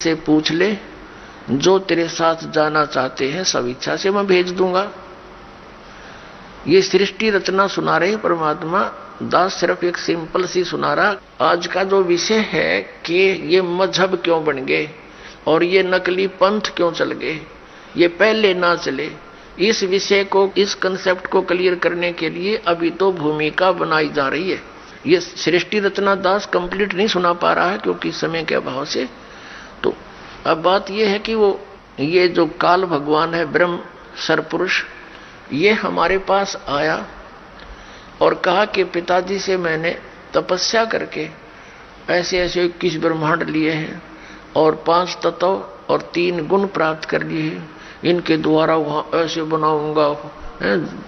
से पूछ ले, जो तेरे साथ जाना चाहते हैं सब इच्छा से मैं भेज दूंगा। ये सृष्टि रचना सुना रहे परमात्मा दास, सिर्फ एक सिंपल सी सुना रहा। आज का जो विषय है कि ये मजहब क्यों बन गए और ये नकली पंथ क्यों चल गए, ये पहले ना चले, इस विषय को, इस कंसेप्ट को क्लियर करने के लिए अभी तो भूमिका बनाई जा रही है। ये सृष्टि रचना दास कंप्लीट नहीं सुना पा रहा है क्योंकि समय के अभाव से। तो अब बात यह है कि ये जो काल भगवान है, ब्रह्म सरपुरुष, ये हमारे पास आया और कहा कि पिताजी से मैंने तपस्या करके ऐसे ऐसे 21 ब्रह्मांड लिए हैं और 5 तत्व और 3 गुण प्राप्त कर लिए हैं, इनके द्वारा वहां ऐसे बनाऊंगा,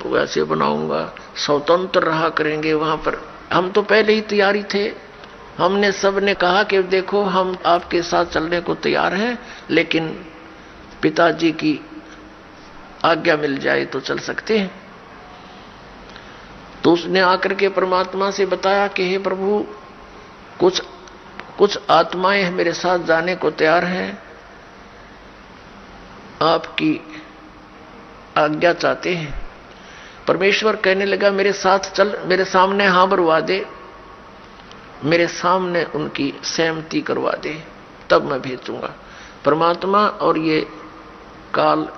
वैसे बनाऊंगा, स्वतंत्र रहा करेंगे वहां पर। हम तो पहले ही तैयारी थे, हमने सबने कहा कि देखो हम आपके साथ चलने को तैयार हैं, लेकिन पिताजी की आज्ञा मिल जाए तो चल सकते हैं। तो उसने आकर के परमात्मा से बताया कि हे प्रभु, कुछ आत्माएं मेरे साथ जाने को तैयार हैं, आपकी आज्ञा चाहते हैं। परमेश्वर कहने लगा मेरे साथ चल, मेरे सामने हाँ भरवा दे, मेरे सामने उनकी सहमति करवा दे, तब मैं भेजूंगा। परमात्मा और ये काल,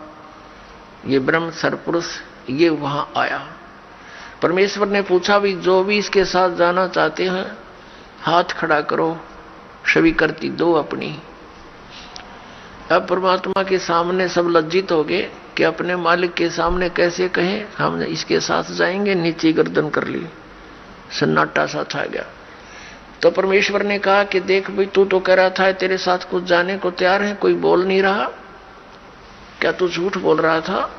ये ब्रह्म सरपुरुष, ये वहां आया। परमेश्वर ने पूछा भी जो भी इसके साथ जाना चाहते हैं हाथ खड़ा करो, स्वीकृति दो अपनी। अब परमात्मा के सामने सब लज्जित हो गए कि अपने मालिक के सामने कैसे कहें हम इसके साथ जाएंगे। नीचे गर्दन कर ली, सन्नाटा सा छा गया। तो परमेश्वर ने कहा कि देख भाई, तू तो कह रहा था तेरे साथ कुछ जाने को तैयार है, कोई बोल नहीं रहा, क्या तू झूठ बोल रहा था?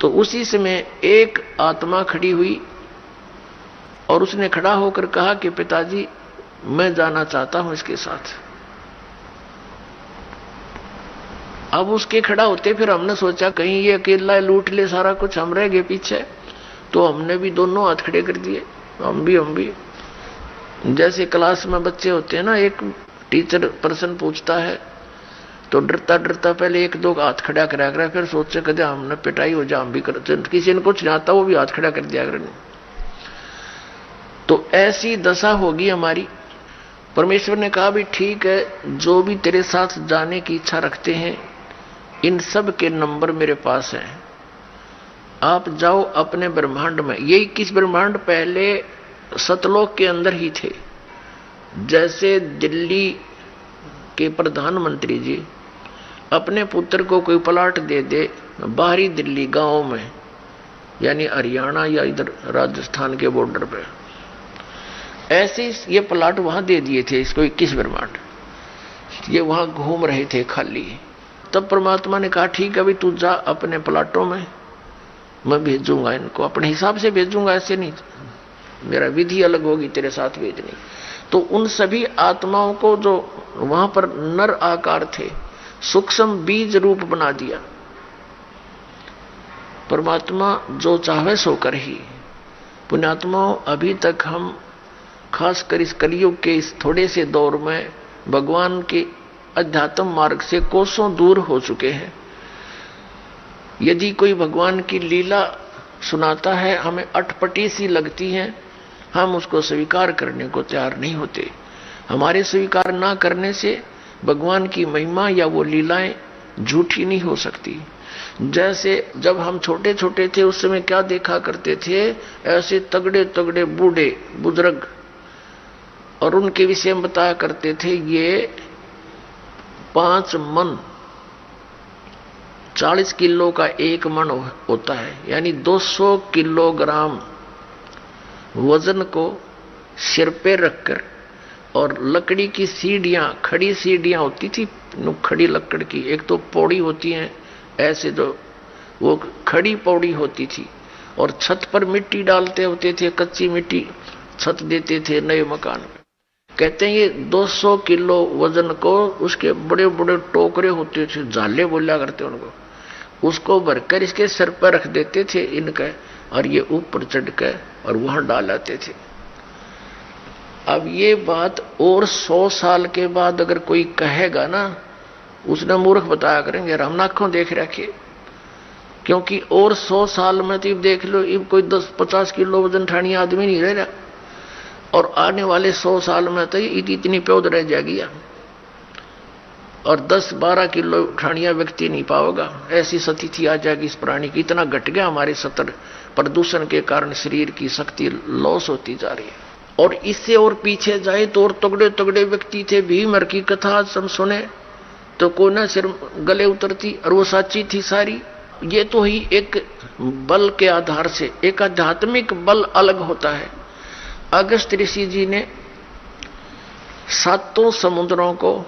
तो उसी समय एक आत्मा खड़ी हुई और उसने खड़ा होकर कहा कि पिताजी मैं जाना चाहता हूं इसके साथ। अब उसके खड़ा होते फिर हमने सोचा कहीं ये अकेला लूट ले सारा कुछ, हम रह गए पीछे, तो हमने भी दोनों हाथ खड़े कर दिए। हम भी जैसे क्लास में बच्चे होते हैं ना, एक टीचर पर्सन पूछता है तो डरता डरता पहले 1-2 हाथ खड़ा करा, फिर सोचे कदे हमने पिटाई हो जा, हम भी करते, किसी ने कुछ नहीं आता वो भी हाथ खड़ा कर दिया करें। तो ऐसी दशा होगी हमारी। परमेश्वर ने कहा भी ठीक है, जो भी तेरे साथ जाने की इच्छा रखते हैं इन सब के नंबर मेरे पास हैं, आप जाओ अपने ब्रह्मांड में। ये 21 ब्रह्मांड पहले सतलोक के अंदर ही थे। जैसे दिल्ली के प्रधानमंत्री जी अपने पुत्र को कोई प्लाट दे दे बाहरी दिल्ली गांव में, यानी हरियाणा या इधर राजस्थान के बॉर्डर पे, ऐसे ये प्लाट वहां दे दिए थे इसको 21 ब्रह्मांड। ये वहां घूम रहे थे खाली। तब परमात्मा ने कहा ठीक है अभी तू जा अपने प्लाटों में, मैं भेजूंगा इनको, अपने हिसाब से भेजूंगा, ऐसे नहीं, मेरा विधि अलग होगी तेरे साथ भेजनी। तो उन सभी आत्माओं को जो वहां पर नर आकार थे, सूक्ष्म बीज रूप बना दिया। परमात्मा जो चाहे सो कर ही। पुण्यात्माओं, अभी तक हम खासकर इस कलयुग के इस थोड़े से दौर में भगवान के अध्यात्म मार्ग से कोसों दूर हो चुके हैं। यदि कोई भगवान की लीला सुनाता है, हमें अटपटी सी लगती है, हम उसको स्वीकार करने को तैयार नहीं होते। हमारे स्वीकार ना करने से भगवान की महिमा या वो लीलाएं झूठी नहीं हो सकती। जैसे जब हम छोटे छोटे थे उस समय क्या देखा करते थे, ऐसे तगड़े तगड़े बूढ़े बुजुर्ग, और उनके विषय में बताया करते थे ये 5 मन 40 किलो का 1 मन होता है, यानी 200 किलोग्राम वजन को सिर पे रखकर, और लकड़ी की सीढ़ियां, खड़ी सीढ़ियां होती थी, खड़ी लकड़ की, एक तो पौड़ी होती है ऐसे, जो वो खड़ी पौड़ी होती थी, और छत पर मिट्टी डालते होते थे, कच्ची मिट्टी छत देते थे नए मकान में। कहते हैं ये 200 किलो वजन को, उसके बड़े बड़े टोकरे होते थे, झाले बोला करते उनको, उसको भरकर इसके सिर पर रख देते थे इनके, और ये ऊपर चढ़ कर और वहां डाल आते थे। अब ये बात और 100 साल के बाद अगर कोई कहेगा ना, उसने मूर्ख बताया करेंगे, हम आंखों देख रखे। क्योंकि और 100 साल में तो देख लो, अब कोई 10-50 किलो वजन ठानी आदमी नहीं रह रहा, और आने वाले 100 साल में तो इतनी पौध रह जाएगी, और 10-12 किलो ठानिया व्यक्ति नहीं पाओगा। ऐसी स्थिति आ जाएगी इस प्राणी की। इतना घट गया हमारे सतर प्रदूषण के कारण शरीर की शक्ति लॉस होती जा रही है। और इससे और पीछे जाए तो और तगड़े तगड़े व्यक्ति थे। भीमर की कथा हम सुने तो कोना सिर गले उतरती, और वो सच्ची थी सारी। ये तो ही एक बल के आधार से, एक आध्यात्मिक बल अलग होता है। अगस्त ऋषि जी ने 7 समुद्रों को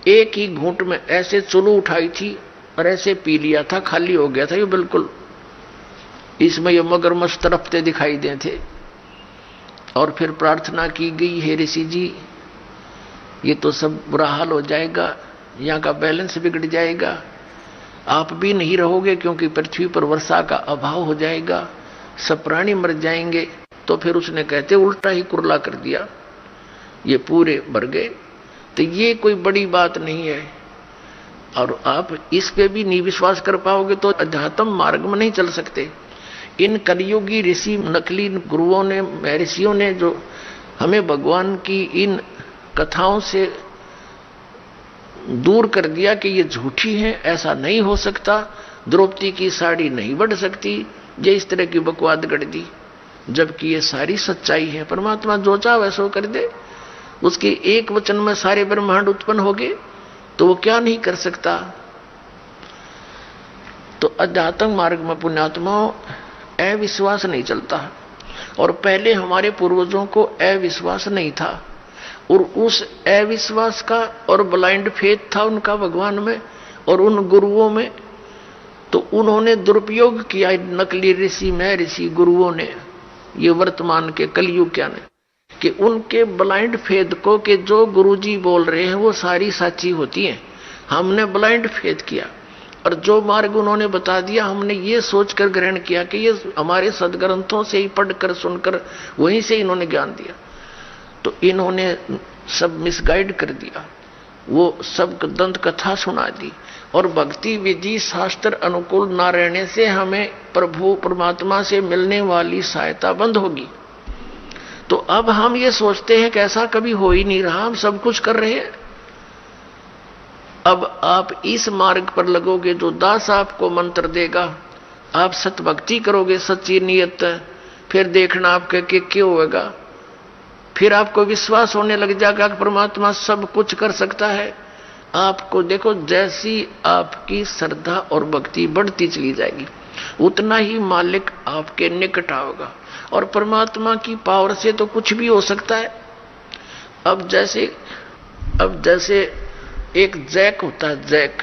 एक ही घूंट में ऐसे चुलू उठाई थी और ऐसे पी लिया था, खाली हो गया था ये बिल्कुल। इसमें ये मगरमच्छ तड़पते दिखाई दे थे। और फिर प्रार्थना की गई, हे ऋषि जी ये तो सब बुरा हाल हो जाएगा, यहाँ का बैलेंस बिगड़ जाएगा, आप भी नहीं रहोगे क्योंकि पृथ्वी पर वर्षा का अभाव हो जाएगा, सब प्राणी मर जाएंगे। तो फिर उसने कहते उल्टा ही कुरला कर दिया, ये पूरे मर गए। तो ये कोई बड़ी बात नहीं है। और आप इस पे भी नहीं विश्वास कर पाओगे तो अध्यात्म मार्ग में नहीं चल सकते। इन कलियुगी ऋषि, नकली गुरुओं ने, महर्षियों ने जो हमें भगवान की इन कथाओं से दूर कर दिया कि ये झूठी है, ऐसा नहीं हो सकता, द्रौपदी की साड़ी नहीं बढ़ सकती, ये इस तरह की बकवाद गढ़ दी। जबकि ये सारी सच्चाई है। परमात्मा जो चाहे वैसो कर दे, उसके एक वचन में सारे ब्रह्मांड उत्पन्न हो गए, तो वो क्या नहीं कर सकता। तो अध्यात्म मार्ग में पुण्यात्माओं अविश्वास नहीं चलता। और पहले हमारे पूर्वजों को अविश्वास नहीं था, और उस अविश्वास का और ब्लाइंड फेथ था उनका भगवान में और उन गुरुओं में। तो उन्होंने दुरुपयोग किया नकली ऋषि, में ऋषि गुरुओं ने, ये वर्तमान के कलयुग क्या ने, कि उनके ब्लाइंड फेथ को कि जो गुरुजी बोल रहे हैं वो सारी सच्ची होती है, हमने ब्लाइंड फेथ किया। और जो मार्ग उन्होंने बता दिया हमने ये सोचकर ग्रहण किया कि ये हमारे सदग्रंथों से ही पढ़कर सुनकर वहीं से इन्होंने ज्ञान दिया। तो इन्होंने सब मिसगाइड कर दिया, वो सब दंत कथा सुना दी। और भक्ति विधि शास्त्र अनुकूल ना रहने से हमें प्रभु परमात्मा से मिलने वाली सहायता बंद होगी। तो अब हम ये सोचते हैं कि ऐसा कभी हो ही नहीं रहा, हम सब कुछ कर रहे हैं। अब आप इस मार्ग पर लगोगे, जो दास आपको मंत्र देगा, आप सत भक्ति करोगे सच्ची नियत, फिर देखना आपके के क्यों होगा। फिर आपको विश्वास होने लग जाएगा कि परमात्मा सब कुछ कर सकता है। आपको देखो जैसी आपकी श्रद्धा और भक्ति बढ़ती चली जाएगी, उतना ही मालिक आपके निकट आओगा। और परमात्मा की पावर से तो कुछ भी हो सकता है। अब जैसे एक जैक होता है, जैक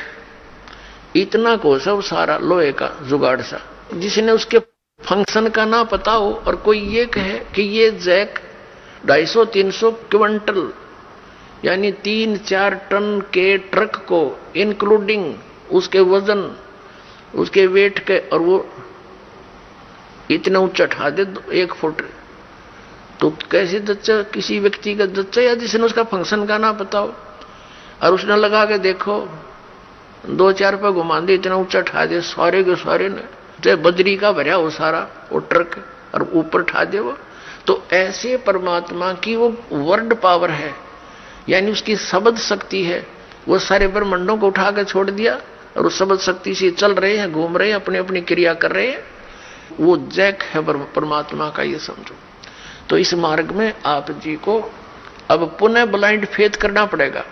इतना को सब सारा लोहे का जुगाड़ सा, जिसने उसके फंक्शन का ना पता हो और कोई ये कहे कि ये जैक 250-300 क्विंटल यानी 3-4 टन के ट्रक को इंक्लूडिंग उसके वजन, उसके वेट के, और वो इतना ऊंचा उठा दे 1 फुट, तो कैसे दच्चा किसी व्यक्ति का दच्चा, या जिसने उसका फंक्शन का ना पता हो और उसने लगा के देखो 2-4 रुपये घुमा दे, इतना ऊंचा उठा दे, सारे के सारे ने चाहे बजरी का भरा हो सारा वो ट्रक और ऊपर उठा दे वो। तो ऐसे परमात्मा की वो वर्ड पावर है, यानी उसकी शब्द शक्ति है। वो सारे ब्रह्मांडों को उठा के छोड़ दिया और उस शब्द शक्ति से चल रहे हैं, घूम रहे हैं, अपनी अपनी क्रिया कर रहे हैं। वो जैक है परमात्मा का, ये समझो। तो इस मार्ग में आप जी को अब पुनः ब्लाइंड फेथ करना पड़ेगा।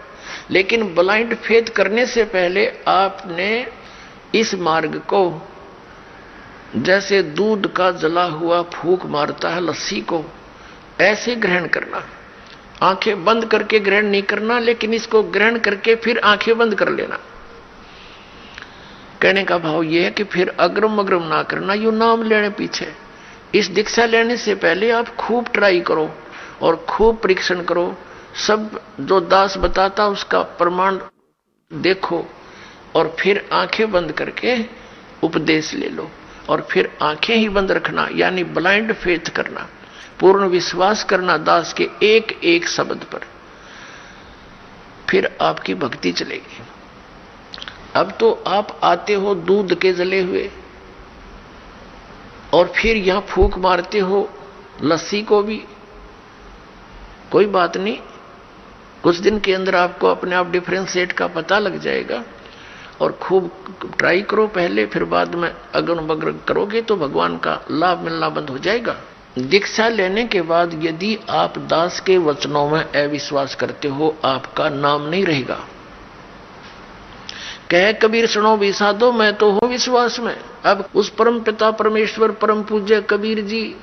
लेकिन ब्लाइंड फेथ करने से पहले आपने इस मार्ग को जैसे दूध का जला हुआ फूंक मारता है लस्सी को, ऐसे ग्रहण करना। आंखें बंद करके ग्रहण नहीं करना, लेकिन इसको ग्रहण करके फिर आंखें बंद कर लेना। कहने का भाव यह है कि फिर अग्रम अग्रम ना करना, यू नाम लेने पीछे। इस दीक्षा लेने से पहले आप खूब ट्राई करो और खूब परीक्षण करो। सब जो दास बताता उसका प्रमाण देखो और फिर आंखें बंद करके उपदेश ले लो। और फिर आंखें ही बंद रखना, यानी ब्लाइंड फेथ करना। पूर्ण विश्वास करना दास के एक एक शब्द पर, फिर आपकी भक्ति चलेगी। अब तो आप आते हो दूध के जले हुए और फिर यहां फूंक मारते हो लस्सी को भी, कोई बात नहीं, कुछ दिन के अंदर आपको अपने आप डिफरेंशिएट का पता लग जाएगा। और खूब ट्राई करो पहले, फिर बाद में अगन बगन करोगे तो भगवान का लाभ मिलना बंद हो जाएगा। दीक्षा लेने के बाद यदि आप दास के वचनों में अविश्वास करते हो, आपका नाम नहीं रहेगा। कह कबीर सुनो भी साधो, मैं तो हूं विश्वास में। अब उस परम पिता परमेश्वर परम पूज्य कबीर जी,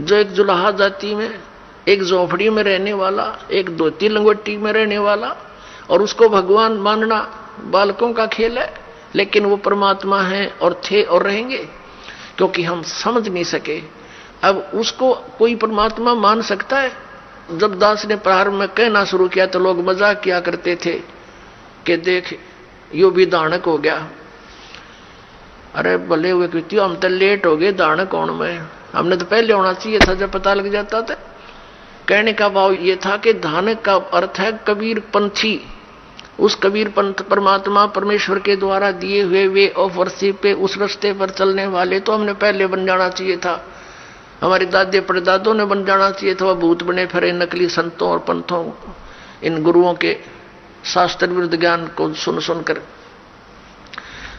जो एक जुलाहा जाति में, एक झोपड़ी में रहने वाला, एक धोती लंगोटी में रहने वाला, और उसको भगवान मानना बालकों का खेल है, लेकिन वो परमात्मा है और थे और रहेंगे, क्योंकि हम समझ नहीं सके। अब उसको कोई परमात्मा मान सकता है? जब दास ने प्रारंभ में कहना शुरू किया तो लोग मजाक किया करते थे कि देख यो भी दानक हो गया। अरे भले हुए कृत्य, हम तो लेट हो गए, दानक कौन में, हमने तो पहले होना चाहिए था जब पता लग जाता था। कहने का भाव ये था कि दानक का अर्थ है कबीर पंथी, उस कबीर पंथ परमात्मा परमेश्वर के द्वारा दिए हुए वे ऑफ वर्शिप पे, उस रास्ते पर चलने वाले तो हमने पहले बन जाना चाहिए था। हमारे दादे परदादों ने बन जाना चाहिए था। वह भूत बने फिरे नकली संतों और पंथों, इन गुरुओं के शास्त्र विरुद्ध ज्ञान को सुन सुनकर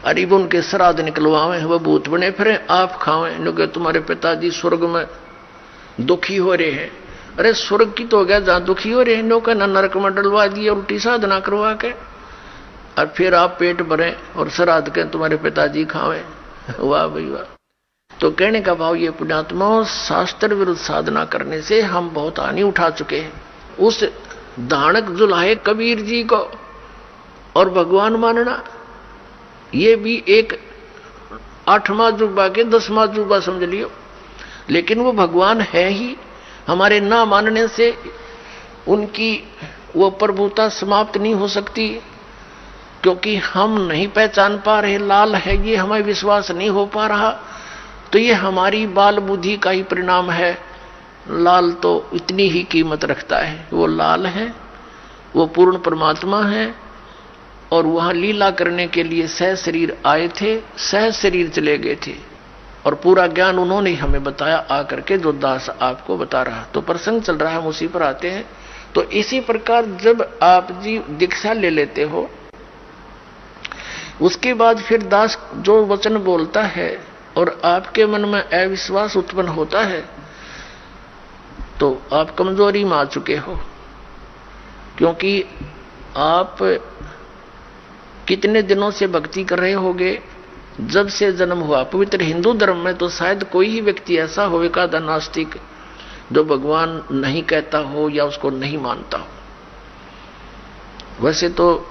अरीब उनके श्राद्ध निकलवावे, वह भूत बने फिरे आप खावें, क्योंकि तुम्हारे पिताजी स्वर्ग में दुखी हो रहे हैं। अरे स्वर्ग की तो हो गया जहां दुखी हो रहे हैं, नौका न नरक में डलवा दिए उल्टी साधना करवा के, और फिर आप पेट भरे और श्राद्ध के तुम्हारे पिताजी खावें। वाह भाई वाह। तो कहने का भाव ये पुण्यात्माओं, शास्त्र विरुद्ध साधना करने से हम बहुत हानि उठा चुके हैं। उस दानक जुलाहे कबीर जी को और भगवान मानना, ये भी एक 8वां जुबा के 10वां जुबा समझ लियो, लेकिन वो भगवान है ही। हमारे ना मानने से उनकी वो प्रभुता समाप्त नहीं हो सकती, क्योंकि हम नहीं पहचान पा रहे लाल है ये, हमें विश्वास नहीं हो पा रहा, तो ये हमारी बाल बुद्धि का ही परिणाम है। लाल तो इतनी ही कीमत रखता है, वो लाल है, वो पूर्ण परमात्मा है, और वहां लीला करने के लिए सह शरीर आए थे, सह शरीर चले गए थे, और पूरा ज्ञान उन्होंने हमें बताया आकर के, जो दास आपको बता रहा। तो प्रसंग चल रहा है, हम उसी पर आते हैं। तो इसी प्रकार जब आप जी दीक्षा ले लेते हो, उसके बाद फिर दास जो वचन बोलता है और आपके मन में अविश्वास उत्पन्न होता है, तो आप कमजोरी में आ चुके हो। क्योंकि आप कितने दिनों से भक्ति कर रहे होगे, जब से जन्म हुआ। पवित्र हिंदू धर्म में तो शायद कोई ही व्यक्ति ऐसा होगा द नास्तिक, जो भगवान नहीं कहता हो या उसको नहीं मानता हो। वैसे तो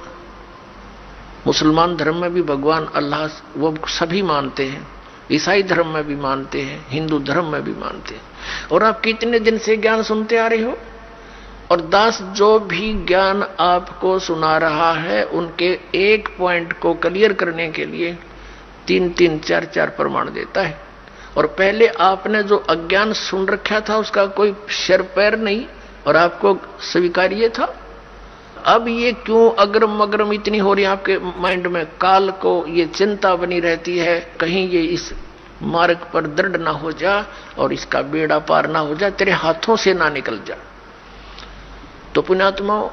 मुसलमान धर्म में भी भगवान अल्लाह वो सभी मानते हैं, ईसाई धर्म में भी मानते हैं, हिंदू धर्म में भी मानते हैं। और आप कितने दिन से ज्ञान सुनते आ रहे हो, और दास जो भी ज्ञान आपको सुना रहा है, उनके एक पॉइंट को क्लियर करने के लिए 3-3, 4-4 प्रमाण देता है। और पहले आपने जो अज्ञान सुन रखा था उसका कोई सिर पैर नहीं, और आपको स्वीकार्य था। अब ये क्यों अग्रम अग्रम इतनी हो रही है आपके माइंड में, काल को ये चिंता बनी रहती है, कहीं ये इस मार्ग पर दृढ़ ना हो जा और इसका बेड़ा पार ना हो जा, तेरे हाथों से ना निकल जा। तो पुण्यात्माओं,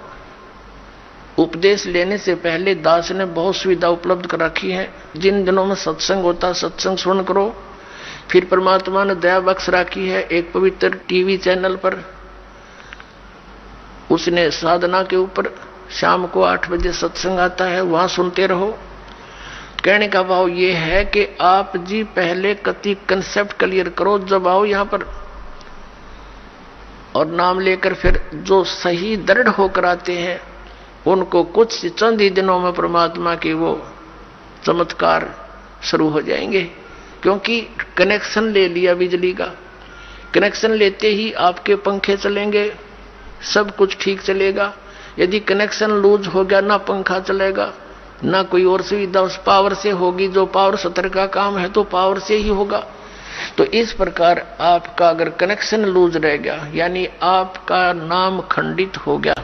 उपदेश लेने से पहले दास ने बहुत सुविधा उपलब्ध कर रखी है। जिन दिनों में सत्संग होता, सत्संग सुन करो। फिर परमात्मा ने दया बख्श रखी है एक पवित्र टीवी चैनल पर, उसने साधना के ऊपर शाम को 8 बजे सत्संग आता है, वहां सुनते रहो। कहने का भाव ये है कि आप जी पहले कति कंसेप्ट क्लियर करो, जब आओ यहां पर और नाम लेकर फिर जो सही दृढ़ होकर आते हैं उनको कुछ चंद ही दिनों में परमात्मा के वो चमत्कार शुरू हो जाएंगे। क्योंकि कनेक्शन ले लिया बिजली का, कनेक्शन लेते ही आपके पंखे चलेंगे, सब कुछ ठीक चलेगा। यदि कनेक्शन लूज हो गया, ना पंखा चलेगा ना कोई और सुविधा उस पावर से होगी। जो पावर सत्र का काम है तो पावर से ही होगा। तो इस प्रकार आपका अगर कनेक्शन लूज रह गया, यानी आपका नाम खंडित हो गया,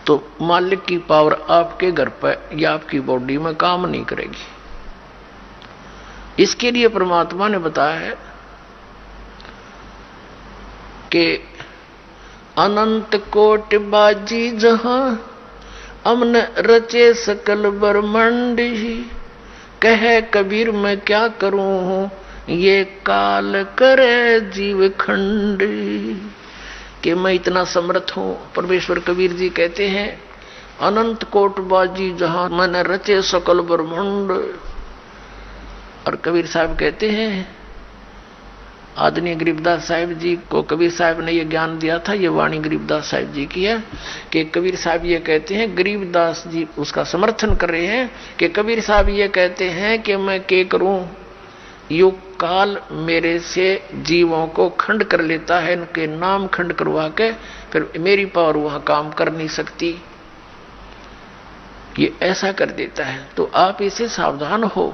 तो मालिक की पावर आपके घर पर या आपकी बॉडी में काम नहीं करेगी। इसके लिए परमात्मा ने बताया है कि अनंत कोटि बाजी जहां अमन रचे सकल ब्रह्मांड ही, कहे कबीर मैं क्या करूं ये काल करे जीव खंड। कि मैं इतना समर्थ हूं। परमेश्वर कबीर जी कहते हैं अनंत कोट बाजी जहां मन रचे सकल ब्रह्मांड। और कबीर साहब कहते हैं, आदरणीय गरीबदास साहिब जी को कबीर साहब ने ये ज्ञान दिया था, ये वाणी गरीबदास साहिब जी की है कि कबीर साहब ये कहते हैं, गरीबदास जी उसका समर्थन कर रहे हैं कि कबीर साहब ये कहते हैं कि मैं क्या करूं, युग काल मेरे से जीवों को खंड कर लेता है, इनके नाम खंड करवा के फिर मेरी पावर वहां काम कर नहीं सकती, ये ऐसा कर देता है। तो आप इसे सावधान हो।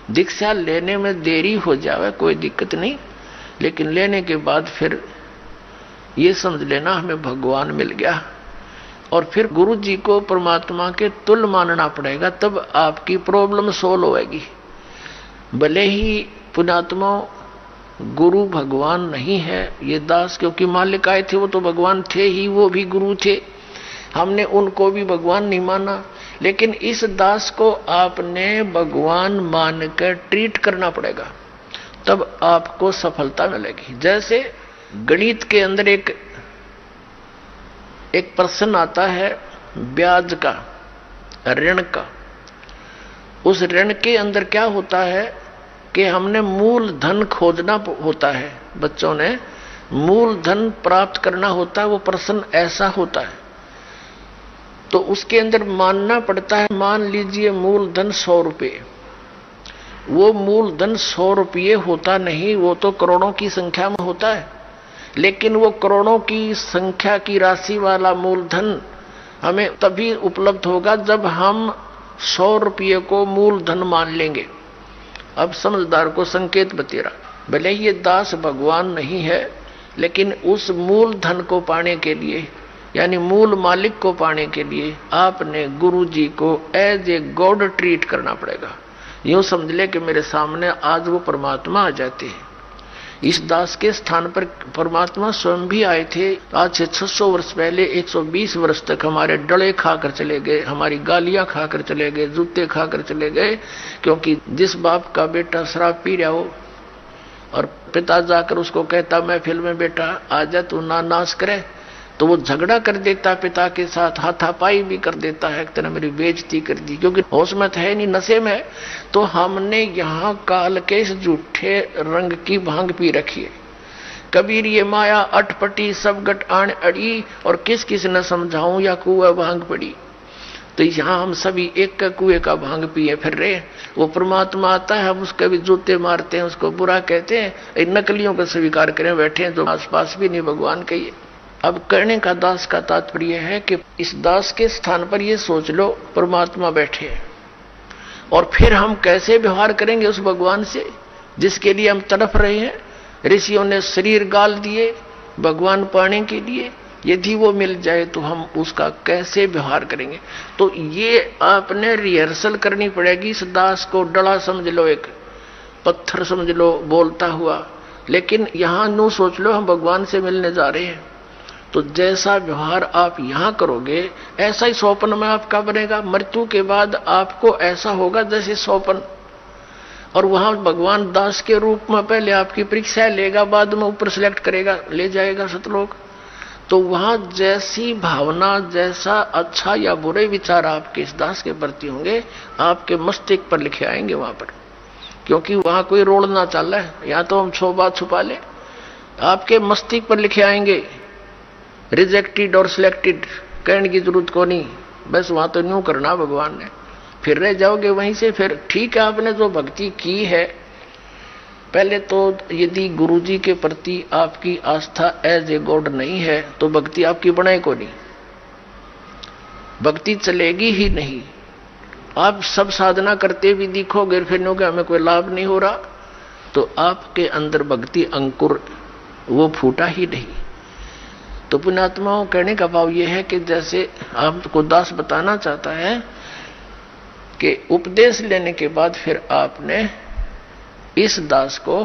दीक्षा लेने में देरी हो जावे कोई दिक्कत नहीं, लेकिन लेने के बाद फिर ये समझ लेना हमें भगवान मिल गया, और फिर गुरु जी को परमात्मा के तुल्य मानना पड़ेगा, तब आपकी प्रॉब्लम सोल्व होएगी। भले ही पुण्यात्मा गुरु भगवान नहीं है, ये दास क्योंकि मालिक आए थे वो तो भगवान थे ही, वो भी गुरु थे, हमने उनको भी भगवान नहीं माना, लेकिन इस दास को आपने भगवान मानकर ट्रीट करना पड़ेगा, तब आपको सफलता मिलेगी। जैसे गणित के अंदर एक प्रश्न आता है ब्याज का, ऋण का। उस ऋण के अंदर क्या होता है कि हमने मूल धन खोजना होता है, बच्चों ने मूल धन प्राप्त करना होता है, वो प्रश्न ऐसा होता है। तो उसके अंदर मानना पड़ता है, मान लीजिए मूल धन 100 रुपये, वो मूल धन 100 रुपये होता नहीं, वो तो करोड़ों की संख्या में होता है, लेकिन वो करोड़ों की संख्या की राशि वाला मूलधन हमें तभी उपलब्ध होगा जब हम 100 रुपये को मूलधन मान लेंगे। अब समझदार को संकेत बतेरा, भले ही ये दास भगवान नहीं है, लेकिन उस मूल धन को पाने के लिए, यानी मूल मालिक को पाने के लिए आपने गुरु जी को एज ए गॉड ट्रीट करना पड़ेगा। यूं समझ ले कि मेरे सामने आज वो परमात्मा आ जाते हैं। इस दास के स्थान पर परमात्मा स्वयं भी आए थे। आज से 600 वर्ष पहले 120 वर्ष तक हमारे डले खाकर चले गए, हमारी गालियां खाकर चले गए, जूते खाकर चले गए, क्योंकि जिस बाप का बेटा शराब पी रहा हो और पिता जाकर उसको कहता महफिल में बेटा आजा तू ना नाश करे, तो वो झगड़ा कर देता पिता के साथ, हाथापाई भी कर देता है, तेने मेरी बेइज्जती कर दी, क्योंकि होश में है नहीं, नशे में। तो हमने यहाँ काल के इस झूठे रंग की भांग पी रखी है। कबीर ये माया अटपटी सब गट आण अड़ी, और किस किस न समझाऊं या कुआ भांग पड़ी। तो यहाँ हम सभी एक का कुएं का भांग पिए फिर रहे। वो परमात्मा आता है, हम उसके भी जूते मारते हैं, उसको बुरा कहते हैं, नकलियों का स्वीकार करें बैठे हैं जो आसपास भी नहीं भगवान कहिए। अब करने का दास का तात्पर्य है कि इस दास के स्थान पर ये सोच लो परमात्मा बैठे हैं, और फिर हम कैसे व्यवहार करेंगे उस भगवान से जिसके लिए हम तड़प रहे हैं। ऋषियों ने शरीर गाल दिए भगवान पाने के लिए, यदि वो मिल जाए तो हम उसका कैसे व्यवहार करेंगे। तो ये आपने रिहर्सल करनी पड़ेगी। इस दास को डला समझ लो, एक पत्थर समझ लो बोलता हुआ, लेकिन यहां नो सोच लो हम भगवान से मिलने जा रहे हैं। तो जैसा व्यवहार आप यहां करोगे ऐसा ही स्वप्न में आपका बनेगा। मृत्यु के बाद आपको ऐसा होगा जैसे स्वप्न, और वहां भगवान दास के रूप में पहले आपकी परीक्षा लेगा, बाद में ऊपर सिलेक्ट करेगा, ले जाएगा सतलोक। तो वहां जैसी भावना, जैसा अच्छा या बुरे विचार आपके इस दास के प्रति होंगे, आपके मस्तिष्क पर लिखे आएंगे वहां पर, क्योंकि वहां कोई रोड ना चल रहा है, या तो हम 100 बात छुपा ले, आपके मस्तिष्क पर लिखे आएंगे। रिजेक्टेड और सिलेक्टेड कहने की जरूरत को नहीं, बस वहां तो न्यू करना भगवान ने, फिर रह जाओगे वहीं से। फिर ठीक है, आपने जो भक्ति की है, पहले तो यदि गुरुजी के प्रति आपकी आस्था एज ए गॉड नहीं है तो भक्ति आपकी बनाए को नहीं, भक्ति चलेगी ही नहीं। आप सब साधना करते भी दिखोगे, फिर नो कि हमें कोई लाभ नहीं हो रहा, तो आपके अंदर भक्ति अंकुर वो फूटा ही नहीं। तो पुण्यात्माओं कहने का भाव यह है कि जैसे आपको दास बताना चाहता है कि उपदेश लेने के बाद फिर आपने इस दास को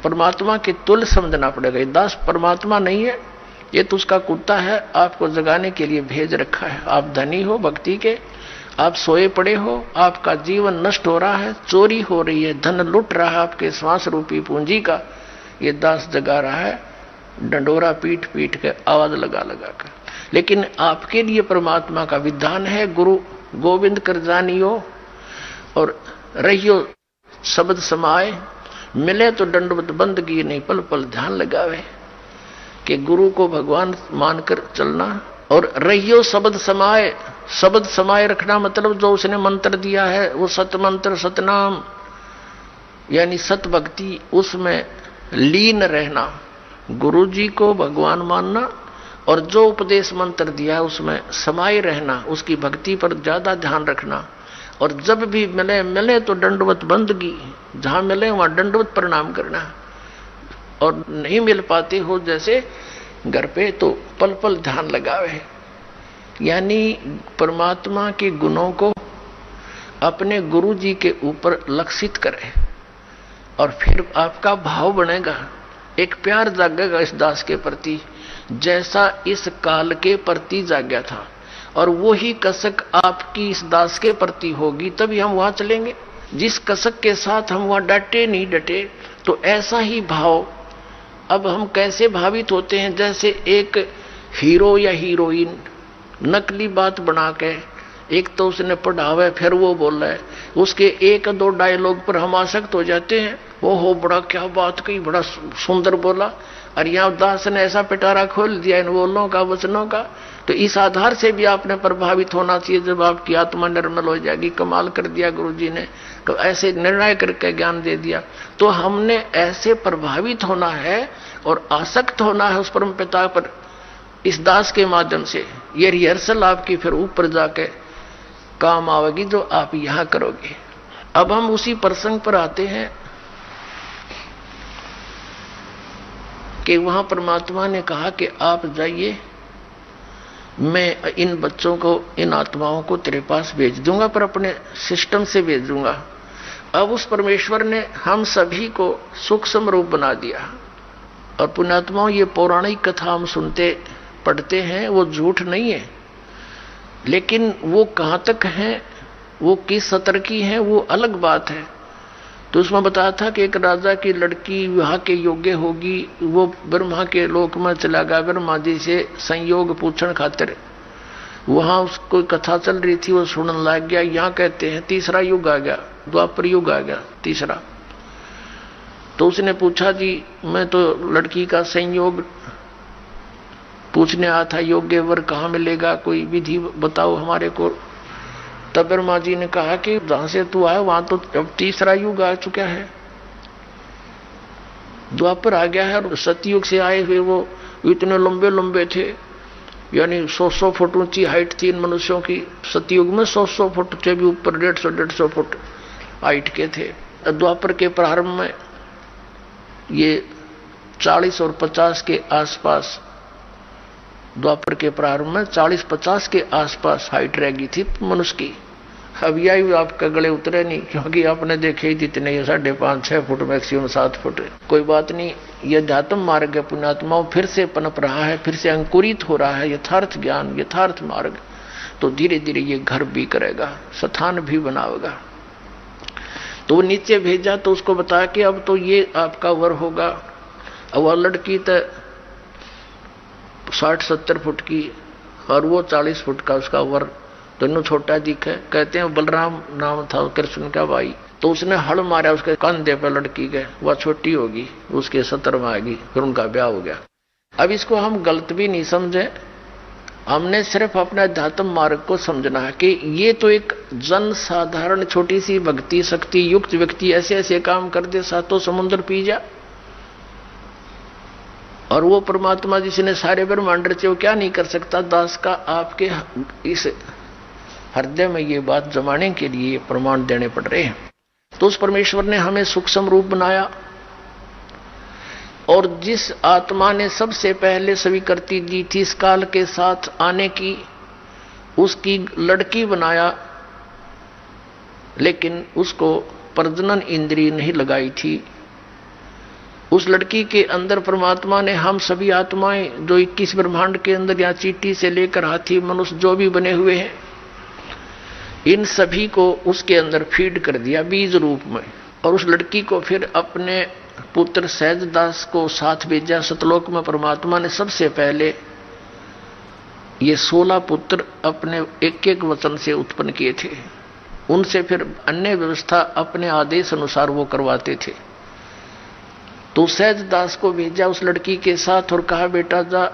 परमात्मा के तुल्य समझना पड़ेगा। ये दास परमात्मा नहीं है, ये तो उसका कुत्ता है, आपको जगाने के लिए भेज रखा है। आप धनी हो भक्ति के, आप सोए पड़े हो, आपका जीवन नष्ट हो रहा है, चोरी हो रही है, धन लुट रहा है आपके श्वास रूपी पूंजी का, ये दास जगा रहा है डंडोरा पीट पीट के, आवाज लगा लगा कर। लेकिन आपके लिए परमात्मा का विधान है, गुरु गोविंद कर जानियो और रहियो शब्द समाए, मिले तो दंडवत बंदगी नहीं पल पल ध्यान लगावे, कि गुरु को भगवान मानकर चलना और रहियो शब्द समाए। शब्द समाये रखना मतलब जो उसने मंत्र दिया है वो सत मंत्र सतनाम यानी सत भक्ति, उसमें लीन रहना, गुरु जी को भगवान मानना और जो उपदेश मंत्र दिया है उसमें समाये रहना, उसकी भक्ति पर ज्यादा ध्यान रखना। और जब भी मिले तो दंडवत बंदगी, जहां मिले वहां दंडवत प्रणाम करना, और नहीं मिल पाते हो जैसे घर पे तो पल पल ध्यान लगावे। यानी परमात्मा के गुणों को अपने गुरु जी के ऊपर लक्षित करे और फिर आपका भाव बनेगा, एक प्यार जागेगा इस दास के प्रति जैसा इस काल के प्रति जाग्या था, और वो ही कसक आपकी इस दास के प्रति होगी, तभी हम वहां चलेंगे। जिस कसक के साथ हम वहां डटे नहीं डटे, तो ऐसा ही भाव। अब हम कैसे भावित होते हैं, जैसे एक हीरो या हीरोइन नकली बात बना के, एक तो उसने पढ़ावे फिर वो बोल रहा है, उसके एक दो डायलॉग पर हम आसक्त हो जाते हैं, वो हो बड़ा क्या बात कही, बड़ा सुंदर बोला, और यहाँ दास ने ऐसा पिटारा खोल दिया इन बोलों का वचनों का। तो इस आधार से भी आपने प्रभावित होना चाहिए, जब आपकी आत्मा निर्मल हो जाएगी, कमाल कर दिया गुरु जी ने, तो ऐसे निर्णय करके ज्ञान दे दिया। तो हमने ऐसे प्रभावित होना है और आसक्त होना है उस परम पिता पर इस दास के माध्यम से। ये रिहर्सल आपकी फिर ऊपर जाके काम आवेगी जो आप यहां करोगे। अब हम उसी प्रसंग पर आते हैं कि वहां परमात्मा ने कहा कि आप जाइए, मैं इन बच्चों को, इन आत्माओं को तेरे पास भेज दूंगा, पर अपने सिस्टम से भेज दूंगा। अब उस परमेश्वर ने हम सभी को सूक्ष्म रूप बना दिया। और पुण्यात्माओं, ये पौराणिक कथा हम सुनते पढ़ते हैं, वो झूठ नहीं है, लेकिन वो कहां तक है, वो किस स्तर की है, वो अलग बात है। तो उसमें बताया था कि एक राजा की लड़की विवाह के योग्य होगी, वो ब्रह्मा के लोक में चला गया, ब्रह्मा जी से संयोग पूछण खातिर। वहां उसको कथा चल रही थी, वो सुनने लग गया। यहाँ कहते हैं तीसरा युग आ गया, द्वापर युग आ गया तीसरा। तो उसने पूछा, जी मैं तो लड़की का संयोग पूछने आया था, योग्य वर कहाँ मिलेगा, कोई विधि बताओ हमारे को। तब ब्रह्मा जी ने कहा कि जहां से तू आया वहां तो अब तीसरा युग आ चुका है, द्वापर आ गया है। और सतयुग से आए हुए वो इतने लंबे लंबे थे, यानी 100 फुट ऊंची हाइट थी इन मनुष्यों की। सतयुग में 100 फुट थे, भी ऊपर 150 फुट हाइट के थे। द्वापर के प्रारंभ में ये 40 और 50 के आसपास, द्वापर के प्रारंभ में 40-50 के आसपास हाइट रह गई थी मनुष्य की। अब यही आपका गले उतरे नहीं, क्योंकि आपने देखे ही जितने, 5.5-6 फुट मैक्सिमम 7 फुट। कोई बात नहीं, यह अध्यात्म मार्ग है पुण्यात्माओं, फिर से पनप रहा है, फिर से अंकुरित हो रहा है यथार्थ ज्ञान, यथार्थ मार्ग। तो धीरे धीरे ये घर भी करेगा, स्थान भी बनाएगा। तो वो नीचे भेजा, तो उसको बताया कि अब तो ये आपका वर होगा। अब वह लड़की तो 60-70 फुट की और वो 40 फुट का उसका वर, दोनों छोटा दिखे। कहते हैं बलराम नाम था कृष्ण का भाई। तो उसने हड़ मारा उसके कंधे पर लड़की के, वह छोटी होगी, उसके 70 में आएगी, फिर उनका ब्याह हो गया। अब इसको हम गलत भी नहीं समझे, हमने सिर्फ अपने अध्यात्म मार्ग को समझना है कि ये तो एक जन साधारण छोटी सी भक्ति शक्ति युक्त व्यक्ति ऐसे ऐसे काम कर दे, सातों समुद्र पी जा। और वो परमात्मा जिसने सारे ब्रह्मांड रचे, वो क्या नहीं कर सकता। दास का आपके इस हृदय में ये बात जमाने के लिए प्रमाण देने पड़ रहे हैं। तो उस परमेश्वर ने हमें सूक्ष्म रूप बनाया, और जिस आत्मा ने सबसे पहले स्वीकृति दी थी इस काल के साथ आने की, उसकी लड़की बनाया, लेकिन उसको प्रजनन इंद्रिय नहीं लगाई थी। उस लड़की के अंदर परमात्मा ने हम सभी आत्माएं जो 21 ब्रह्मांड के अंदर या चींटी से लेकर हाथी मनुष्य जो भी बने हुए हैं, इन सभी को उसके अंदर फीड कर दिया बीज रूप में। और उस लड़की को फिर अपने पुत्र सहजदास को साथ भेजा सतलोक में। परमात्मा ने सबसे पहले ये 16 पुत्र अपने एक एक वचन से उत्पन्न किए थे, उनसे फिर अन्य व्यवस्था अपने आदेश अनुसार वो करवाते थे। तो सहजदास को भेजा उस लड़की के साथ और कहा, बेटा जा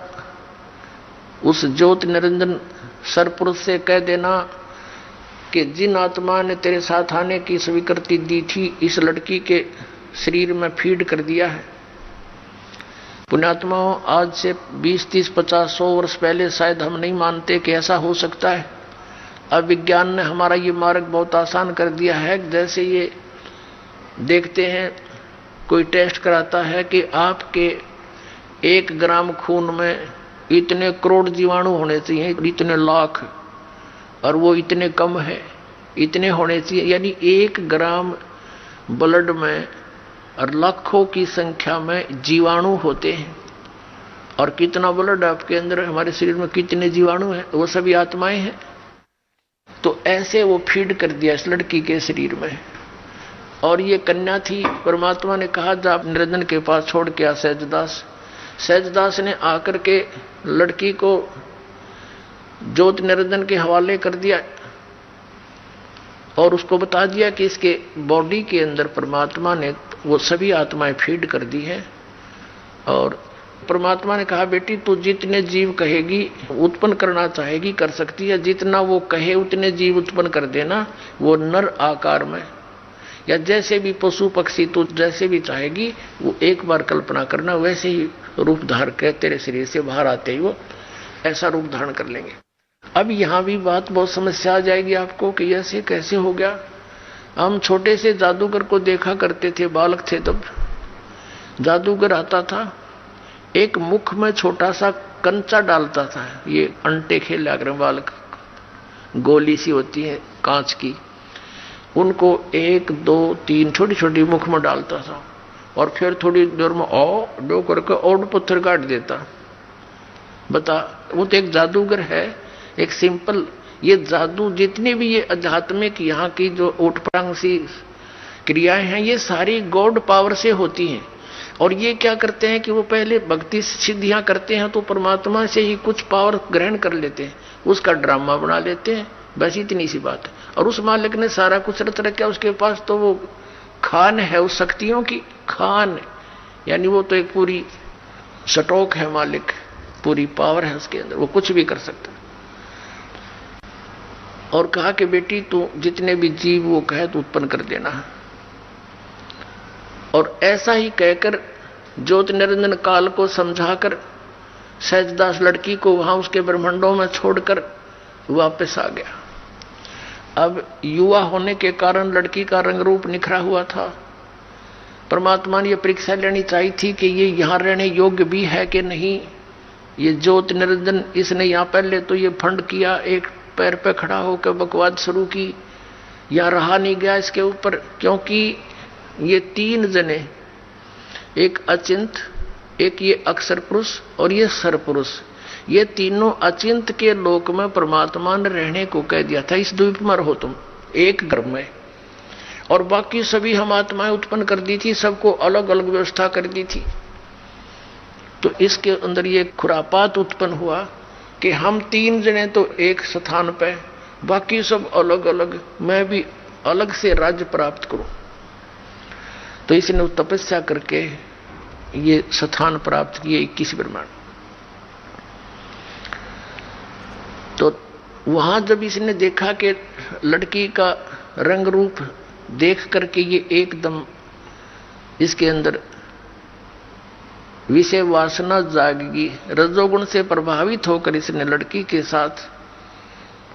उस ज्योति निरंजन सरपुरुष से कह देना कि जिन आत्मा ने तेरे साथ आने की स्वीकृति दी थी, इस लड़की के शरीर में फीड कर दिया है। पुण्यात्माओं, आज से 20, 30, 50, 100 वर्ष पहले शायद हम नहीं मानते कि ऐसा हो सकता है। अब विज्ञान ने हमारा ये मार्ग बहुत आसान कर दिया है। जैसे ये देखते हैं, कोई टेस्ट कराता है कि आपके 1 ग्राम खून में इतने करोड़ जीवाणु होने चाहिए, इतने लाख, और वो इतने कम है, इतने होने चाहिए। यानी 1 ग्राम ब्लड में और लाखों की संख्या में जीवाणु होते हैं। और कितना ब्लड आपके अंदर, हमारे शरीर में कितने जीवाणु हैं, वो सभी आत्माएं हैं। तो ऐसे वो फीड कर दिया इस लड़की के शरीर में। और ये कन्या थी, परमात्मा ने कहा जा निरंजन के पास छोड़ के आ सहजदास। सहजदास ने आकर के लड़की को ज्योति निरंजन के हवाले कर दिया और उसको बता दिया कि इसके बॉडी के अंदर परमात्मा ने वो सभी आत्माएं फीड कर दी है। और परमात्मा ने कहा, बेटी तू जितने जीव कहेगी उत्पन्न करना चाहेगी कर सकती है, जितना वो कहे उतने जीव उत्पन्न कर देना, वो नर आकार में या जैसे भी पशु पक्षी तू जैसे भी चाहेगी वो एक बार कल्पना करना, वैसे ही रूप धारण कर तेरे शरीर से बाहर आते ही वो ऐसा रूप धारण कर लेंगे। अब यहां भी बात बहुत समस्या आ जाएगी आपको कि ऐसे कैसे हो गया। हम छोटे से जादूगर को देखा करते थे, बालक थे तब। जादूगर आता था, एक मुख में छोटा सा कंचा डालता था, ये अंटे खेला कर बालक, गोली सी होती है कांच की, उनको 1, 2, 3 छोटी छोटी मुख में डालता था और फिर थोड़ी देर में डो करके और पत्थर काट देता। बता, वो तो एक जादूगर है, एक सिंपल। ये जादू जितने भी ये आध्यात्मिक यहाँ की जो ओटपटांग सी क्रियाएं हैं, ये सारी गॉड पावर से होती हैं। और ये क्या करते हैं कि वो पहले भक्ति सिद्धियां करते हैं तो परमात्मा से ही कुछ पावर ग्रहण कर लेते हैं, उसका ड्रामा बना लेते हैं, बस इतनी सी बात है। और उस मालिक ने सारा कुछ रच रखा उसके पास, तो वो खान है उस शक्तियों की, खान यानी वो तो एक पूरी स्टॉक है मालिक, पूरी पावर है उसके अंदर, वो कुछ भी कर सकता। और कहा कि बेटी तू जितने भी जीव वो कहे तो उत्पन्न कर देना। और ऐसा ही कहकर ज्योति निरंजन काल को समझाकर सहजदास लड़की को वहां उसके ब्रह्मांडों में छोड़कर वापस आ गया। अब युवा होने के कारण लड़की का रंग रूप निखरा हुआ था। परमात्मा ने यह परीक्षा लेनी चाहिए थी कि ये यहां रहने योग्य भी है कि नहीं। ये ज्योति निरंजन इसने यहां पहले तो ये फंड किया, एक पैर पे खड़ा होकर बकवाद शुरू की, यहां रहा नहीं गया इसके ऊपर, क्योंकि ये 3 जने, एक अचिंत, एक ये अक्षर पुरुष और ये सर पुरुष, ये तीनों अचिंत के लोक में परमात्मा ने रहने को कह दिया था। इस द्वीप में रहो तुम एक घर में, और बाकी सभी हम आत्माएं उत्पन्न कर दी थी, सबको अलग अलग व्यवस्था कर दी थी। तो इसके अंदर ये खुरापात उत्पन्न हुआ कि हम 3 जने तो एक स्थान पे, बाकी सब अलग अलग, मैं भी अलग से राज्य प्राप्त करूं। तो इसने तपस्या करके ये स्थान प्राप्त किए 21 ब्रह्मांड। तो वहां जब इसने देखा कि लड़की का रंग रूप देख करके ये एकदम इसके अंदर विषय वासना जागेगी, रजोगुण से प्रभावित होकर इसने लड़की के साथ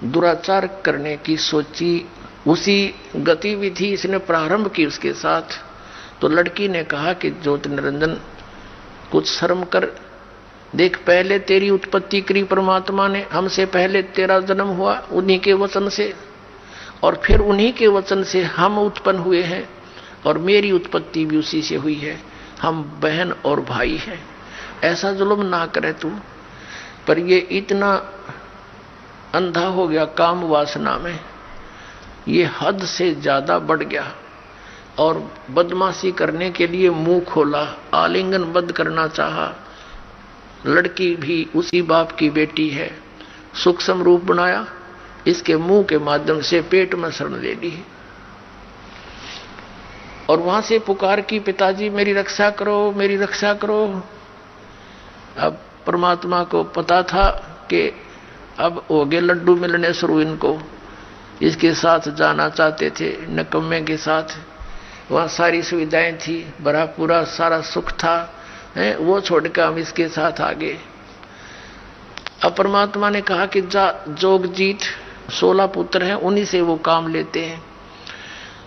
दुराचार करने की सोची उसी गतिविधि इसने प्रारंभ की उसके साथ। तो लड़की ने कहा कि ज्योति निरंजन कुछ शर्म कर देख, पहले तेरी उत्पत्ति करी परमात्मा ने, हमसे पहले तेरा जन्म हुआ उन्हीं के वचन से, और फिर उन्हीं के वचन से हम उत्पन्न हुए हैं, और मेरी उत्पत्ति भी उसी से हुई है, हम बहन और भाई हैं। ऐसा जुल्म ना करे तू। पर ये इतना अंधा हो गया काम वासना में, ये हद से ज्यादा बढ़ गया और बदमाशी करने के लिए मुंह खोला, आलिंगनबद्ध करना चाहा। लड़की भी उसी बाप की बेटी है, सूक्ष्म रूप बनाया, इसके मुंह के माध्यम से पेट में शरण ले ली और वहां से पुकार की, पिताजी मेरी रक्षा करो, मेरी रक्षा करो। अब परमात्मा को पता था कि अब हो गए लड्डू मिलने शुरू इनको, इसके साथ जाना चाहते थे, नकम्मे के साथ। वहां सारी सुविधाएं थी, भरा पूरा सारा सुख था, वो छोड़कर हम इसके साथ आ गए। अब परमात्मा ने कहा कि जा जोगजीत, 16 पुत्र हैं, उन्हीं से वो काम लेते हैं।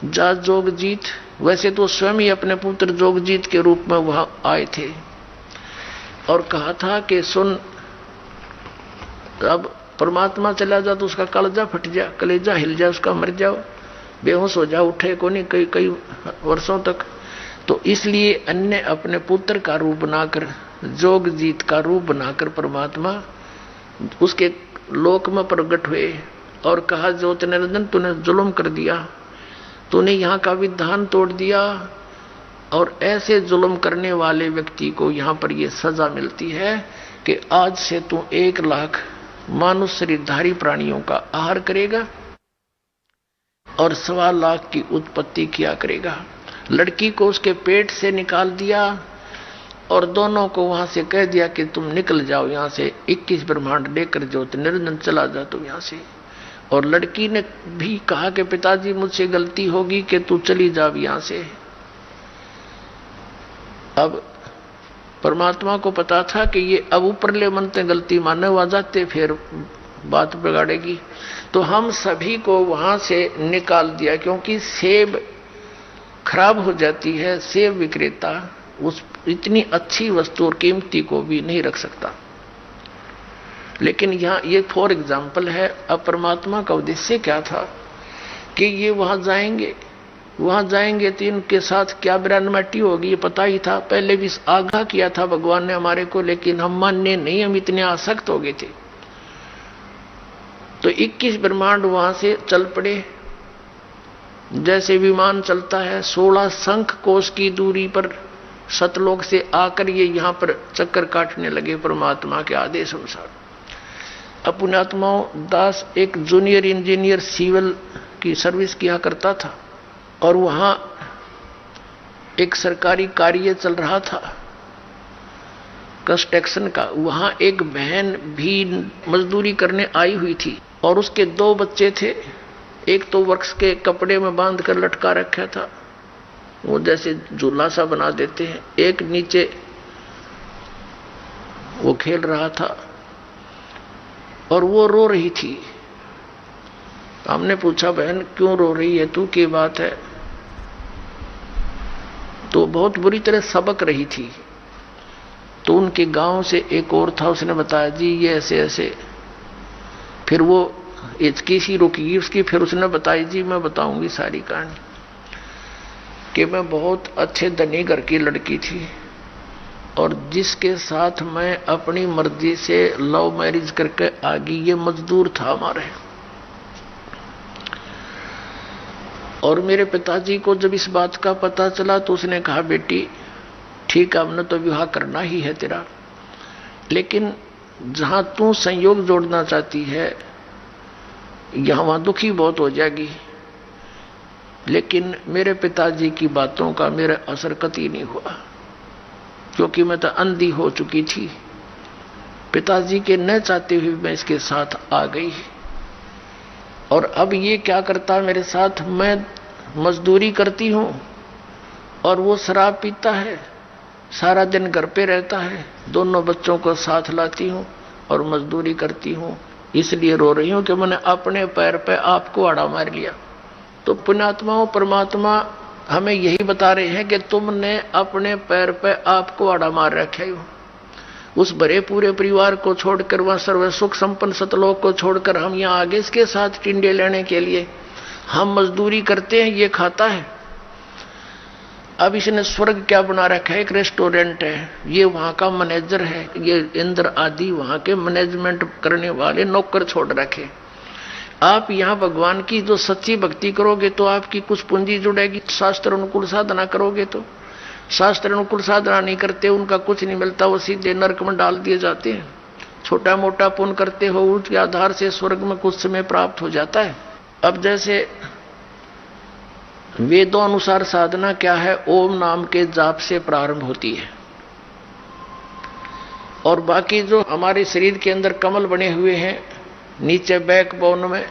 जा जोगजीत, वैसे तो स्वयं ही अपने पुत्र जोगजीत के रूप में वहां आए थे और कहा था कि सुन, अब परमात्मा चला जा तो उसका कलेजा फट जा, कलेजा हिल जा उसका, मर जाओ, बेहोश हो जाओ, उठे को नहीं कई कई वर्षों तक। तो इसलिए अन्य अपने पुत्र का रूप बनाकर, जोगजीत का रूप बनाकर परमात्मा उसके लोक में प्रकट हुए और कहा, ज्योति निरंजन तूने जुल्म कर दिया, तूने यहाँ का विधान तोड़ दिया, और ऐसे जुल्म करने वाले व्यक्ति को यहाँ पर यह सजा मिलती है कि आज से तू 1 लाख मानुष शरीरधारी प्राणियों का आहार करेगा और 1.25 लाख की उत्पत्ति किया करेगा। लड़की को उसके पेट से निकाल दिया और दोनों को वहां से कह दिया कि तुम निकल जाओ यहाँ से, 21 ब्रह्मांड लेकर ज्योति निरंजन चला जा तुम यहाँ से। और लड़की ने भी कहा कि पिताजी मुझसे गलती होगी कि तू चली जा यहाँ से। अब परमात्मा को पता था कि ये अब ऊपरले मन से गलती मानने आ जाते फिर बात बिगाड़ेगी, तो हम सभी को वहां से निकाल दिया, क्योंकि सेब खराब हो जाती है, सेब विक्रेता उस इतनी अच्छी वस्तु और कीमती को भी नहीं रख सकता। लेकिन यहाँ ये फॉर एग्जाम्पल है। अब परमात्मा का उद्देश्य क्या था कि ये वहां जाएंगे तो इनके साथ क्या बिरानमाटी होगी, ये पता ही था, पहले भी आगाह किया था भगवान ने हमारे को, लेकिन हम मानने नहीं, हम इतने आसक्त हो गए थे। तो 21 ब्रह्मांड वहां से चल पड़े, जैसे विमान चलता है, 16 शंख कोश की दूरी पर सतलोक से आकर ये यहां पर चक्कर काटने लगे परमात्मा के आदेश अनुसार। अब पुण्यात्माओं, दास एक जूनियर इंजीनियर सिविल की सर्विस किया करता था और वहां एक सरकारी कार्य चल रहा था कंस्ट्रक्शन का। वहां एक बहन भी मजदूरी करने आई हुई थी और उसके 2 बच्चे थे। एक तो वृक्ष के कपड़े में बांध कर लटका रखा था, वो जैसे झूला सा बना देते हैं, एक नीचे वो खेल रहा था और वो रो रही थी। हमने पूछा, बहन क्यों रो रही है तू, क्या बात है? तो बहुत बुरी तरह सबक रही थी। तो उनके गांव से एक और था, उसने बताया जी ये ऐसे ऐसे। फिर वो हिचकी सी रुकी उसकी, फिर उसने बताई जी मैं बताऊंगी सारी कहानी, कि मैं बहुत अच्छे धनी घर की लड़की थी और जिसके साथ मैं अपनी मर्जी से लव मैरिज करके आ गई, ये मजदूर था हमारे। और मेरे पिताजी को जब इस बात का पता चला तो उसने कहा, बेटी ठीक है, हमने तो विवाह करना ही है तेरा, लेकिन जहां तू संयोग जोड़ना चाहती है यहां वहां दुखी बहुत हो जाएगी। लेकिन मेरे पिताजी की बातों का मेरा असर कतई नहीं हुआ, क्योंकि मैं तो अंधी हो चुकी थी। पिताजी के न चाहते हुए मैं इसके साथ आ गई और अब ये क्या करता है मेरे साथ, मैं मजदूरी करती हूं और वो शराब पीता है, सारा दिन घर पे रहता है, दोनों बच्चों को साथ लाती हूं और मजदूरी करती हूं। इसलिए रो रही हूं कि मैंने अपने पैर पे आपको आड़ा मार लिया। तो पुण्यात्माओं, परमात्मा हमें यही बता रहे हैं कि तुमने अपने पैर पे आपको आड़ा मार रखे हो। उस भरे पूरे परिवार को छोड़कर, वहां सर्व सुख संपन्न सतलोक को छोड़कर हम यहाँ आगे इसके साथ टिंडे लेने के लिए हम मजदूरी करते हैं, ये खाता है। अब इसने स्वर्ग क्या बना रखा है? एक रेस्टोरेंट है, ये वहां का मैनेजर है, ये इंद्र आदि वहां के मैनेजमेंट करने वाले नौकर छोड़ रखे। आप यहाँ भगवान की जो सच्ची भक्ति करोगे तो आपकी कुछ पूंजी जुड़ेगी। शास्त्र अनुकूल साधना करोगे तो, शास्त्र अनुकूल साधना नहीं करते उनका कुछ नहीं मिलता, वो सीधे नरक में डाल दिए जाते हैं। छोटा मोटा पुण्य करते हो उसके आधार से स्वर्ग में कुछ समय प्राप्त हो जाता है। अब जैसे वेदों अनुसार साधना क्या है? ओम नाम के जाप से प्रारंभ होती है, और बाकी जो हमारे शरीर के अंदर कमल बने हुए हैं नीचे बैकबोन में,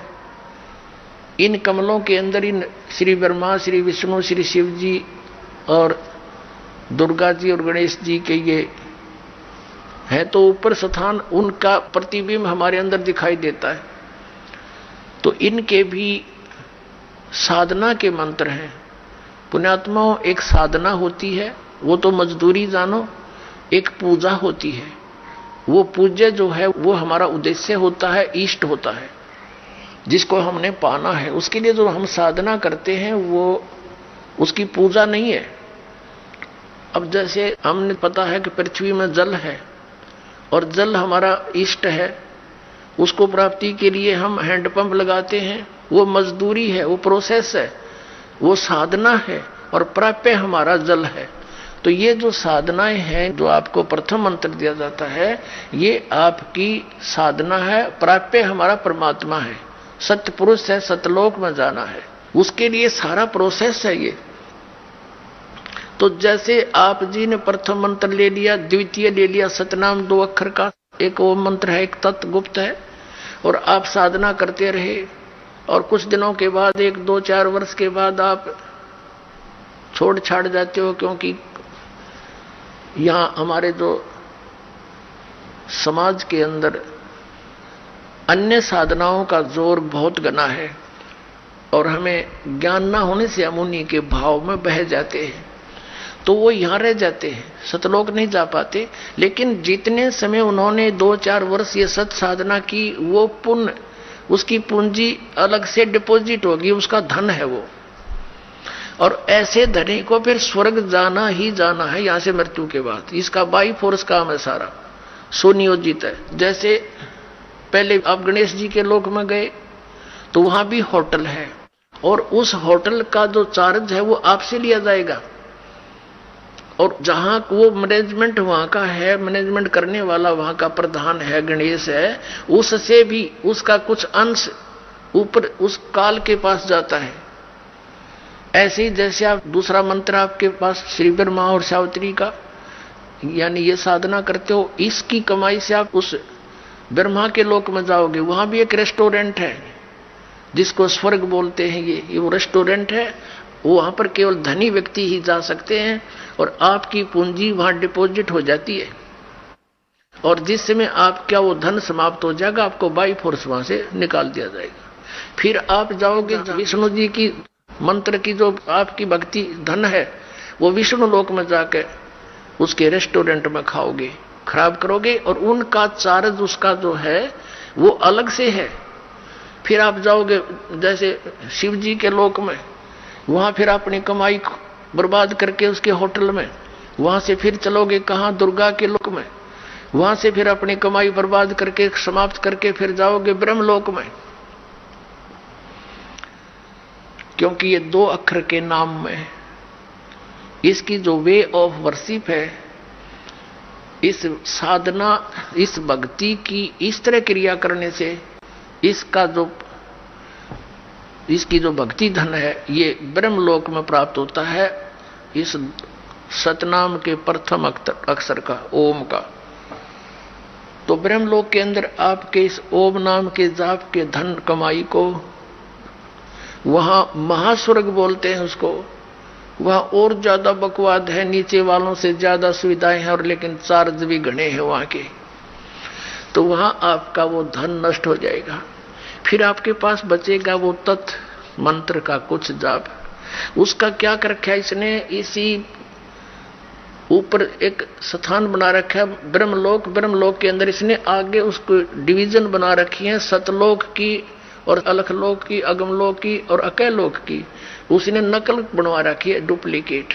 इन कमलों के अंदर इन श्री ब्रह्मा, श्री विष्णु, श्री शिव जी और दुर्गा जी और गणेश जी के ये है, तो ऊपर स्थान उनका प्रतिबिंब हमारे अंदर दिखाई देता है। तो इनके भी साधना के मंत्र हैं। पुण्यात्माओं, एक साधना होती है, वो तो मजदूरी जानो, एक पूजा होती है। वो पूज्य जो है वो हमारा उद्देश्य होता है, इष्ट होता है, जिसको हमने पाना है। उसके लिए जो हम साधना करते हैं वो उसकी पूजा नहीं है। अब जैसे हमने पता है कि पृथ्वी में जल है और जल हमारा इष्ट है, उसको प्राप्ति के लिए हम हैंडपंप लगाते हैं, वो मजदूरी है, वो प्रोसेस है, वो साधना है, और प्राप्य हमारा जल है। तो ये जो साधनाएं हैं, जो आपको प्रथम मंत्र दिया जाता है, ये आपकी साधना है। प्राप्य हमारा परमात्मा है, सत्य पुरुष है, सतलोक में जाना है, उसके लिए सारा प्रोसेस है ये। तो जैसे आप जी ने प्रथम मंत्र ले लिया, द्वितीय ले लिया, सतनाम 2 अक्षर का, एक ओम मंत्र है, एक तत्व गुप्त है, और आप साधना करते रहे, और कुछ दिनों के बाद 1, 2, 4 वर्ष के बाद आप छोड़ छाड़ जाते हो, क्योंकि यहाँ हमारे जो समाज के अंदर अन्य साधनाओं का जोर बहुत घना है, और हमें ज्ञान ना होने से हम उन्हीं के भाव में बह जाते हैं, तो वो यहाँ रह जाते हैं, सतलोक नहीं जा पाते। लेकिन जितने समय उन्होंने 2-4 वर्ष ये सत साधना की, वो पुण्य, उसकी पूंजी अलग से डिपॉजिट होगी, उसका धन है वो। और ऐसे धनी को फिर स्वर्ग जाना ही जाना है यहां से मृत्यु के बाद। इसका बाई फोर्स काम है, सारा सुनियोजित है। जैसे पहले आप गणेश जी के लोक में गए तो वहां भी होटल है, और उस होटल का जो चार्ज है वो आपसे लिया जाएगा, और जहां वो मैनेजमेंट वहां का है, मैनेजमेंट करने वाला वहां का प्रधान है, गणेश है, उससे भी उसका कुछ अंश ऊपर उस काल के पास जाता है। ऐसे ही जैसे आप दूसरा मंत्र आपके पास श्री ब्रह्मा और सावित्री का, यानी ये साधना करते हो, इसकी कमाई से आप उस ब्रह्मा के लोक में जाओगे। वहां भी एक रेस्टोरेंट है जिसको स्वर्ग बोलते हैं, ये वो रेस्टोरेंट है। वहां पर केवल धनी व्यक्ति ही जा सकते हैं, और आपकी पूंजी वहां डिपॉजिट हो जाती है, और जिस समय आपका वो धन समाप्त हो जाएगा, आपको बाई फोर्स वहां से निकाल दिया जाएगा। फिर आप जाओगे विष्णु जी की मंत्र की जो आपकी भक्ति धन है, वो विष्णु लोक में जाकर उसके रेस्टोरेंट में खाओगे, खराब करोगे, और उनका चार्ज उसका जो है वो अलग से है। फिर आप जाओगे जैसे शिव जी के लोक में, वहां फिर अपनी कमाई बर्बाद करके उसके होटल में, वहां से फिर चलोगे कहां? दुर्गा के लोक में, वहां से फिर अपनी कमाई बर्बाद करके समाप्त करके फिर जाओगे ब्रह्मलोक में। क्योंकि ये 2 अक्षर के नाम में इसकी जो वे ऑफ वर्शिप है, इस साधना, इस भक्ति की इस तरह क्रिया करने से इसकी जो भक्ति धन है ये ब्रह्मलोक में प्राप्त होता है, इस सतनाम के प्रथम अक्षर का, ओम का। तो ब्रह्मलोक के अंदर आपके इस ओम नाम के जाप के धन कमाई को वहां महास्वर्ग बोलते हैं उसको। वहां और ज्यादा बकवाद है, नीचे वालों से ज्यादा सुविधाएं हैं, और लेकिन चार्ज भी घने हैं वहां के। तो वहां आपका वो धन नष्ट हो जाएगा। फिर आपके पास बचेगा वो तत्व मंत्र का कुछ जाप। उसका क्या कर रखा है इसने, इसी ऊपर एक स्थान बना रखा है ब्रह्मलोक। ब्रह्मलोक के अंदर इसने आगे उसको डिवीजन बना रखी है, सतलोक की और अलखलोक की, अगमलोक की और अकैलोक की। उसने नकल बनवा रखी है, डुप्लीकेट।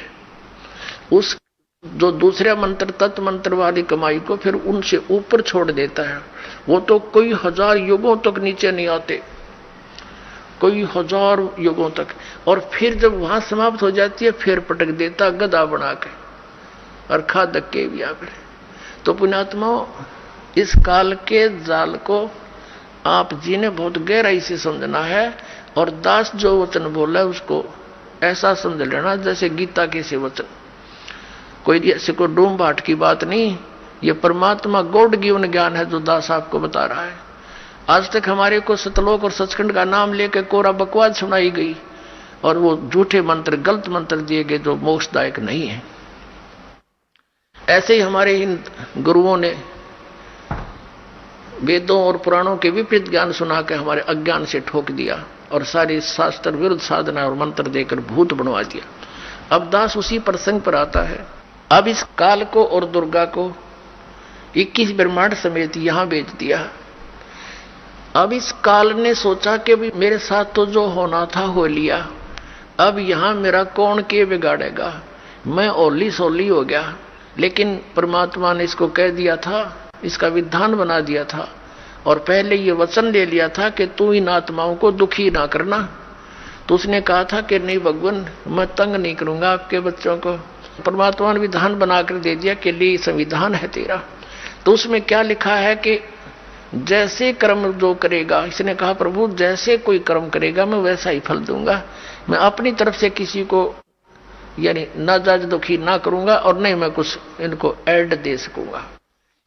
उस जो दूसरा मंत्र तत्व मंत्र वाली कमाई को फिर उनसे ऊपर छोड़ देता है। वो तो कई हजार युगों तक नीचे नहीं आते, कई हजार युगों तक। और फिर जब वहां समाप्त हो जाती है फिर पटक देता गदा बना के और खा धक्के भी आगे। तो पुण्यात्माओं, इस काल के जाल को आप जी ने बहुत गहराई से समझना है। और दास जो वचन बोला है उसको ऐसा समझ लेना जैसे गीता के से वचन, कोई ऐसे को डूम बाट की बात नहीं। ये परमात्मा गॉड गिवन ज्ञान है जो दास आपको बता रहा है। आज तक हमारे को सतलोक और सचखंड का नाम लेकर कोरा बकवास सुनाई गई और वो झूठे मंत्र, गलत मंत्र दिए गए जो मोक्षदायक नहीं है। ऐसे ही हमारे इन गुरुओं ने वेदों और पुराणों के विपरीत ज्ञान सुना के हमारे अज्ञान से ठोक दिया और सारी शास्त्र विरुद्ध साधना और मंत्र देकर भूत बनवा दिया। अब दास उसी प्रसंग पर आता है। अब इस काल को और दुर्गा को 21 ब्रह्मांड समेत यहां भेज दिया। अब इस काल ने सोचा कि भी मेरे साथ तो जो होना था हो लिया, अब यहां मेरा कौन के बिगाड़ेगा, मैं ओली सोली हो गया। लेकिन परमात्मा ने इसको कह दिया था, इसका विधान बना दिया था और पहले ये वचन ले लिया था कि तू इन आत्माओं को दुखी ना करना। तो उसने कहा था कि नहीं भगवान, मैं तंग नहीं करूंगा आपके बच्चों को। परमात्मा ने विधान बनाकर दे दिया कि लिए संविधान है तेरा। तो उसमें क्या लिखा है कि जैसे कर्म जो करेगा, इसने कहा प्रभु जैसे कोई कर्म करेगा मैं वैसा ही फल दूंगा। मैं अपनी तरफ से किसी को यानी नाजायज दुखी ना करूंगा और नहीं मैं कुछ इनको ऐड दे सकूंगा।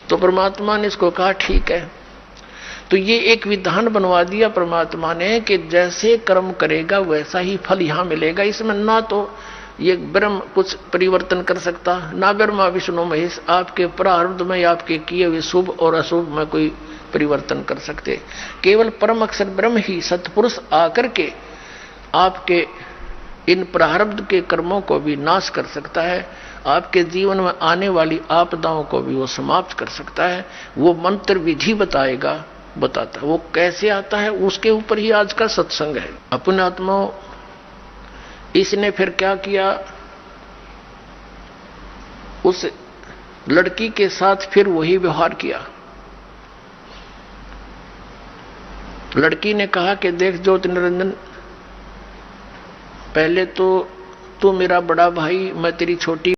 तो परमात्मा ने इसको कहा ठीक है। तो ये एक विधान बनवा दिया परमात्मा ने कि जैसे कर्म करेगा वैसा ही फल यहां मिलेगा। इसमें ना तो ये ब्रह्म कुछ परिवर्तन कर सकता, ना ब्रह्मा विष्णु महेश आपके प्रारब्ध में आपके किए हुए शुभ और अशुभ में कोई परिवर्तन कर सकते। केवल परम अक्षर ब्रह्म ही सत्पुरुष आकर के आपके इन प्रारब्ध के कर्मों को भी नाश कर सकता है, आपके जीवन में आने वाली आपदाओं को भी वो समाप्त कर सकता है। वो मंत्र विधि बताता है। वो कैसे आता है उसके ऊपर ही आज का सत्संग है। अपने आत्माओं, इसने फिर क्या किया, उस लड़की के साथ फिर वही व्यवहार किया। लड़की ने कहा कि देख ज्योति निरंजन, पहले तो तू मेरा बड़ा भाई, मैं तेरी छोटी